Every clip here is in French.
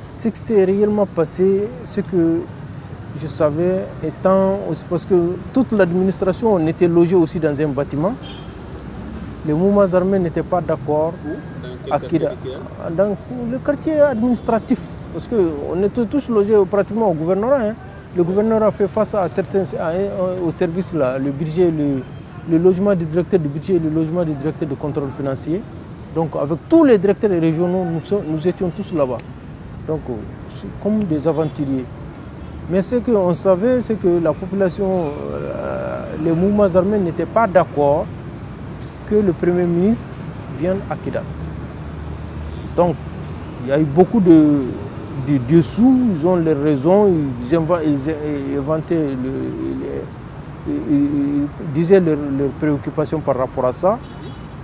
Ce qui s'est réellement passé, ce que je savais étant aussi, parce que toute l'administration, on était logé aussi dans un bâtiment. Les mouvements armés n'étaient pas d'accord à Kidal, dans le quartier administratif, parce qu'on était tous logés pratiquement au gouvernorat. Hein. Le gouvernorat fait face à certains au service là, le budget, le logement du directeur du budget et le logement du directeur de contrôle financier. Donc avec tous les directeurs régionaux, nous étions tous là-bas. Donc comme des aventuriers. Mais ce qu'on savait, c'est que la population, les mouvements armés n'étaient pas d'accord que le Premier ministre vienne à Kidal. Donc, il y a eu beaucoup de dessous, ils ont les raisons, ils inventaient, ils disaient leurs préoccupations par rapport à ça.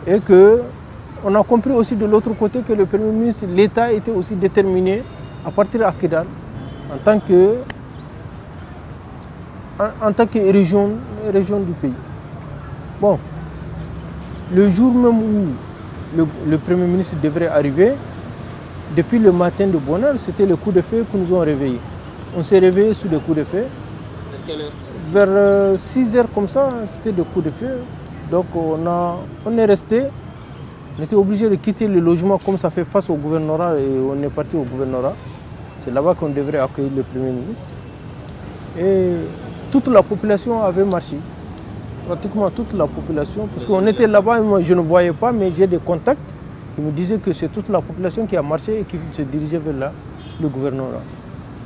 Et qu'on a compris aussi de l'autre côté que le Premier ministre, l'État était aussi déterminé à partir à Kidal en tant que région du pays. Bon, le jour même où le Premier ministre devrait arriver, depuis le matin de bonne heure, c'était le coup de feu qui nous ont réveillés. On s'est réveillés sous des coups de feu. Vers 6 heures comme ça, c'était des coups de feu. Donc on est resté. On était obligé de quitter le logement comme ça fait face au gouvernorat et on est parti au gouvernorat. C'est là-bas qu'on devrait accueillir le Premier ministre. Et toute la population avait marché. Pratiquement toute la population, parce qu'on était là-bas, moi je ne voyais pas, mais j'ai des contacts qui me disaient que c'est toute la population qui a marché et qui se dirigeait vers là, le gouvernorat.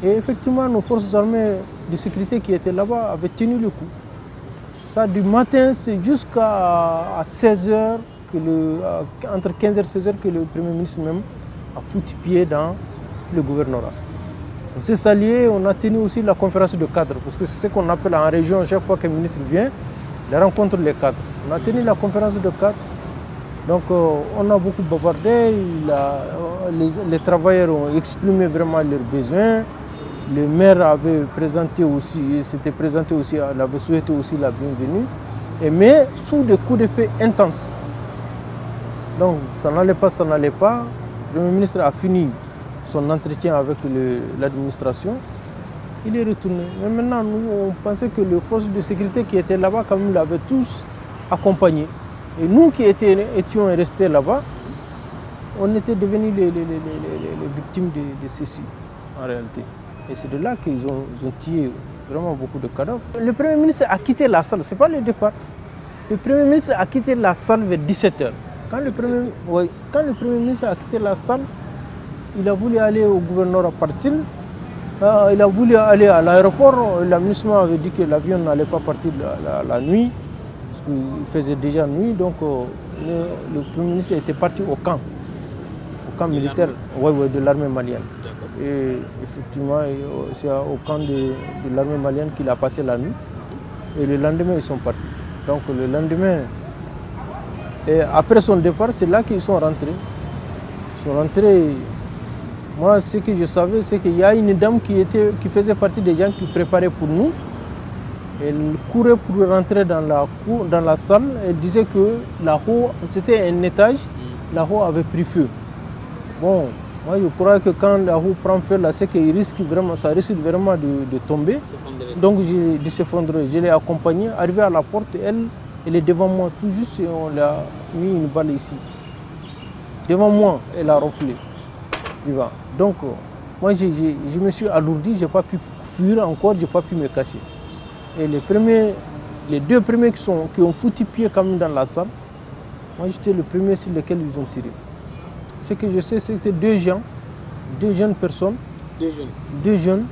Et effectivement, nos forces armées de sécurité qui étaient là-bas avaient tenu le coup. Ça, du matin, c'est jusqu'à 16h, entre 15h et 16h, que le Premier ministre même a foutu pied dans le gouvernorat. On s'est salué, on a tenu aussi la conférence de cadre, parce que c'est ce qu'on appelle en région, chaque fois qu'un ministre vient, il rencontre les cadres. On a tenu la conférence de cadre. Donc on a beaucoup bavardé, les travailleurs ont exprimé vraiment leurs besoins. Le maire avait présenté aussi, s'était présenté aussi, il avait souhaité aussi la bienvenue. Mais sous des coups de feu intenses. Donc ça n'allait pas. Le Premier ministre a fini son entretien avec l'administration. Il est retourné. Mais maintenant, nous, on pensait que les forces de sécurité qui étaient là-bas, quand même, l'avaient tous accompagné. Et nous qui étions restés là-bas, on était devenus les victimes de ceci, en réalité. Et c'est de là qu'ils ont tué vraiment beaucoup de cadavres. Le Premier ministre a quitté la salle, ce n'est pas le départ. Le Premier ministre a quitté la salle vers 17h. Quand le Premier ministre a quitté la salle, il a voulu aller au gouvernorat partir. Il a voulu aller à l'aéroport. L'administration avait dit que l'avion n'allait pas partir la nuit, parce qu'il faisait déjà nuit. Donc le Premier ministre était parti au camp militaire de l'armée malienne. Et effectivement, c'est au camp de l'armée malienne qu'il a passé la nuit. Et le lendemain, ils sont partis. Donc le lendemain, et après son départ, c'est là qu'ils sont rentrés. Ils sont rentrés. Moi, ce que je savais, c'est qu'il y a une dame qui faisait partie des gens qui préparaient pour nous. Elle courait pour rentrer dans la salle. Elle disait que là-haut, c'était un étage, là-haut avait pris feu. Bon, moi je crois que quand là-haut prend feu, là, c'est qu'il risque vraiment, ça risque vraiment de tomber. Donc de s'effondrer. Je l'ai accompagnée, arrivée à la porte, elle est devant moi tout juste et on lui a mis une balle ici. Devant moi, elle a ronflé. Tu vois. Donc, moi je me suis alourdi, je n'ai pas pu fuir encore, je n'ai pas pu me cacher. Et les deux premiers qui ont foutu pied quand même dans la salle, moi j'étais le premier sur lequel ils ont tiré. Ce que je sais, c'était deux jeunes personnes. Deux jeunes.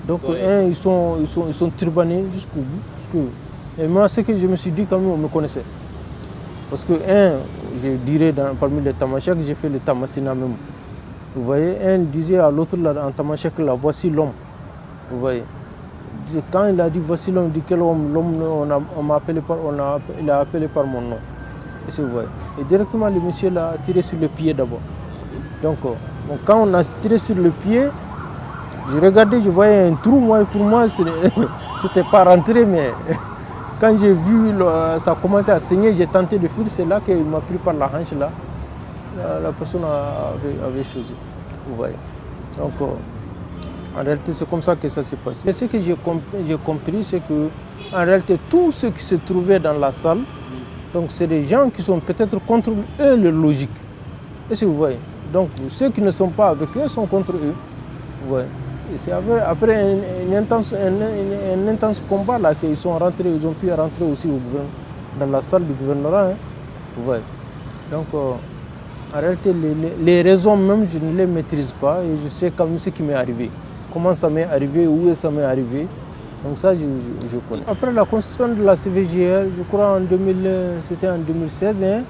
Donc, ouais. Ils sont turbanés jusqu'au bout. Et moi, ce que je me suis dit, quand même, on me connaissait. Parce que, je dirais, parmi les tamasheks, j'ai fait le tamasina même. Vous voyez, un disait à l'autre en tamashek, là, voici l'homme. Vous voyez. Quand il a dit voici l'homme, il dit quel homme, l'homme, il a appelé par mon nom. Et, vous voyez. Et directement, le monsieur l'a tiré sur le pied d'abord. Donc, quand on a tiré sur le pied, je regardais, je voyais un trou. Moi, pour moi, c'était pas rentré, mais quand j'ai vu ça commençait à saigner, j'ai tenté de fuir. C'est là qu'il m'a pris par la hanche là. La personne avait choisi. Vous voyez. Donc, en réalité, c'est comme ça que ça s'est passé. Et ce que j'ai compris, c'est que en réalité, tous ceux qui se trouvaient dans la salle, donc c'est des gens qui sont peut-être contre eux, leur logique. Est-ce que vous voyez? Donc, ceux qui ne sont pas avec eux sont contre eux. Ouais. Et c'est après un intense combat là qu'ils sont rentrés, ils ont pu rentrer aussi dans la salle du gouvernorat. Hein. Ouais. Donc, en réalité, les raisons même, je ne les maîtrise pas et je sais quand même ce qui m'est arrivé. Comment ça m'est arrivé, où ça m'est arrivé. Donc ça, je connais. Après la construction de la CVGR, je crois c'était en 2016. Hein.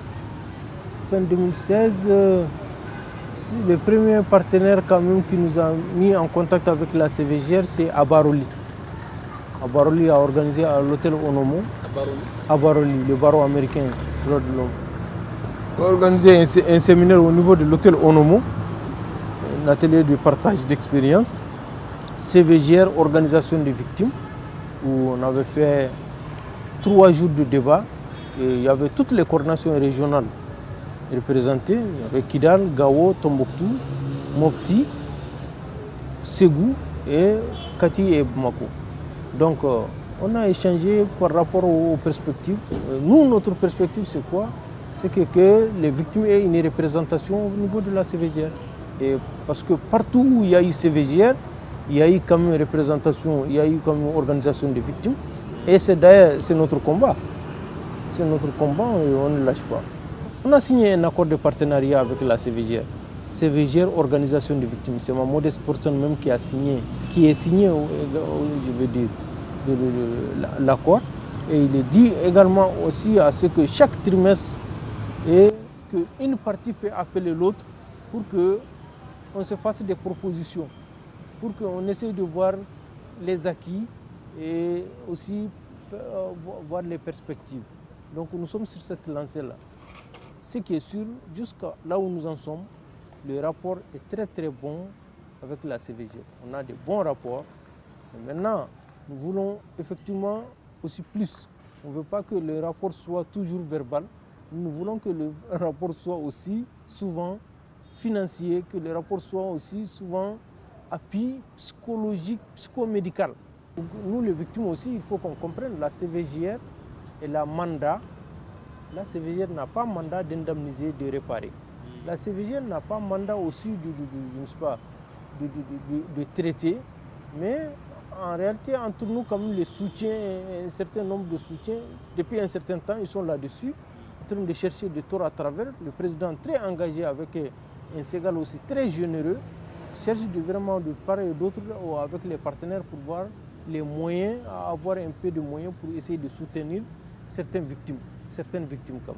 Fin 2016, le premier partenaire quand même qui nous a mis en contact avec la CVGR, c'est Abaroli. Abaroli a organisé à l'hôtel Onomo. Abaroli, le barreau américain, droit de l'homme. A organisé un séminaire au niveau de l'hôtel Onomo, un atelier de partage d'expérience. CVGR, organisation des victimes, où on avait fait 3 jours de débat. Et il y avait toutes les coordinations régionales représentées. Il y avait Kidal, Gao, Tombouctou, Mopti, Ségou et Kati et Bamako. Donc on a échangé par rapport aux perspectives. Nous, notre perspective, c'est quoi? C'est que les victimes aient une représentation au niveau de la CVGR. Et parce que partout où il y a eu CVGR, il y a eu quand même une représentation, il y a eu comme une organisation des victimes. Et c'est d'ailleurs notre combat. C'est notre combat et on ne lâche pas. On a signé un accord de partenariat avec la CVGR. CVGR, organisation des victimes. C'est ma modeste personne même qui est signé, je veux dire, l'accord. Et il est dit également aussi à ce que chaque trimestre, et qu'une partie peut appeler l'autre pour qu'on se fasse des propositions, pour qu'on essaye de voir les acquis et aussi voir les perspectives. Donc nous sommes sur cette lancée-là. Ce qui est sûr, jusqu'à là où nous en sommes, le rapport est très très bon avec la CVGR. On a de bons rapports. Et maintenant, nous voulons effectivement aussi plus. On ne veut pas que le rapport soit toujours verbal. Nous voulons que le rapport soit aussi souvent financier, que le rapport soit aussi souvent appui psychologique, psychomédical. Nous, les victimes aussi, il faut qu'on comprenne, la CVJR et la mandat. La CVJR n'a pas mandat d'indemniser, de réparer. La CVJR n'a pas mandat aussi de traiter, mais en réalité, entre nous, comme les soutiens, un certain nombre de soutiens, depuis un certain temps, ils sont là-dessus, en train de chercher de tort à travers. Le président très engagé avec un Ségal aussi très généreux, cherche vraiment de part et d'autre avec les partenaires pour voir les moyens, avoir un peu de moyens pour essayer de soutenir certaines victimes comme.